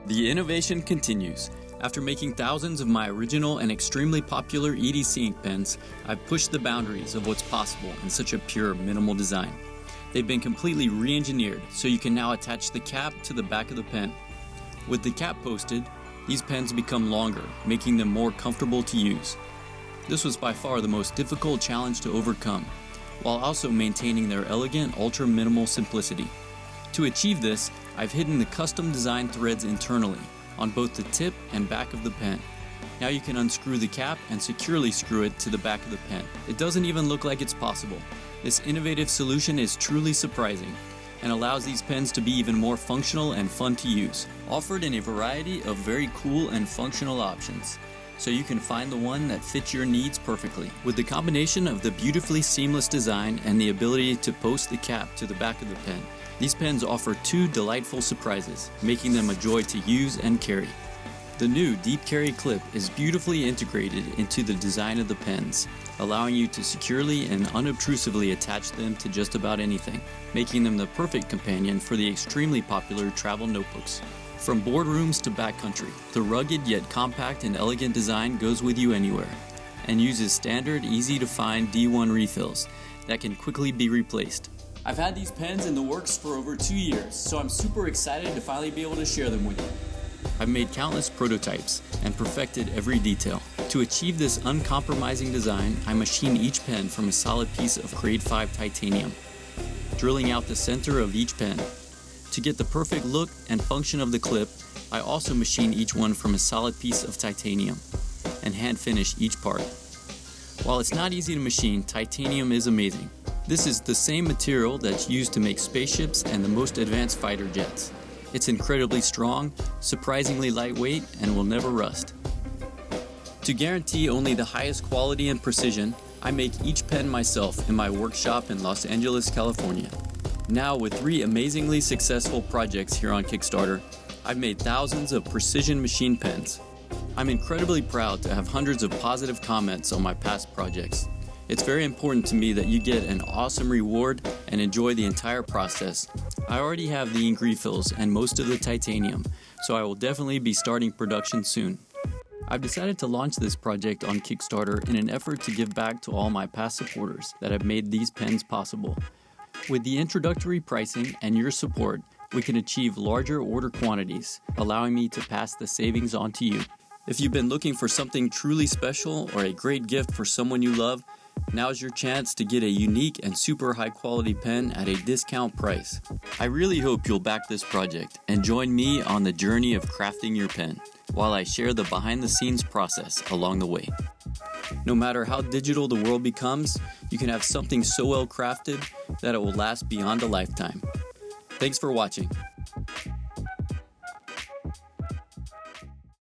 The innovation continues. After making thousands of my original and extremely popular EDC Ink pens, I've pushed the boundaries of what's possible in such a pure, minimal design. They've been completely re-engineered, so you can now attach the cap to the back of the pen. With the cap posted, these pens become longer, making them more comfortable to use. This was by far the most difficult challenge to overcome, while also maintaining their elegant, ultra-minimal simplicity. To achieve this, I've hidden the custom design threads internally, on both the tip and back of the pen. Now you can unscrew the cap and securely screw it to the back of the pen. It doesn't even look like it's possible. This innovative solution is truly surprising and allows these pens to be even more functional and fun to use, offered in a variety of very cool and functional options, so you can find the one that fits your needs perfectly. With the combination of the beautifully seamless design and the ability to post the cap to the back of the pen, these pens offer two delightful surprises, making them a joy to use and carry. The new deep carry clip is beautifully integrated into the design of the pens, allowing you to securely and unobtrusively attach them to just about anything, making them the perfect companion for the extremely popular travel notebooks. From boardrooms to backcountry, the rugged yet compact and elegant design goes with you anywhere, and uses standard, easy-to-find D1 refills that can quickly be replaced. I've had these pens in the works for over 2 years, so I'm super excited to finally be able to share them with you. I've made countless prototypes and perfected every detail. To achieve this uncompromising design, I machine each pen from a solid piece of grade 5 titanium, drilling out the center of each pen. To get the perfect look and function of the clip, I also machine each one from a solid piece of titanium and hand finish each part. While it's not easy to machine, titanium is amazing. This is the same material that's used to make spaceships and the most advanced fighter jets. It's incredibly strong, surprisingly lightweight, and will never rust. To guarantee only the highest quality and precision, I make each pen myself in my workshop in Los Angeles, California. Now, with 3 amazingly successful projects here on Kickstarter, I've made thousands of precision machine pens. I'm incredibly proud to have hundreds of positive comments on my past projects. It's very important to me that you get an awesome reward and enjoy the entire process. I already have the ink refills and most of the titanium, so I will definitely be starting production soon. I've decided to launch this project on Kickstarter in an effort to give back to all my past supporters that have made these pens possible. With the introductory pricing and your support, we can achieve larger order quantities, allowing me to pass the savings on to you. If you've been looking for something truly special or a great gift for someone you love, now's your chance to get a unique and super high quality pen at a discount price. I really hope you'll back this project and join me on the journey of crafting your pen, while I share the behind the scenes process along the way. No matter how digital the world becomes, you can have something so well crafted that it will last beyond a lifetime. Thanks for watching.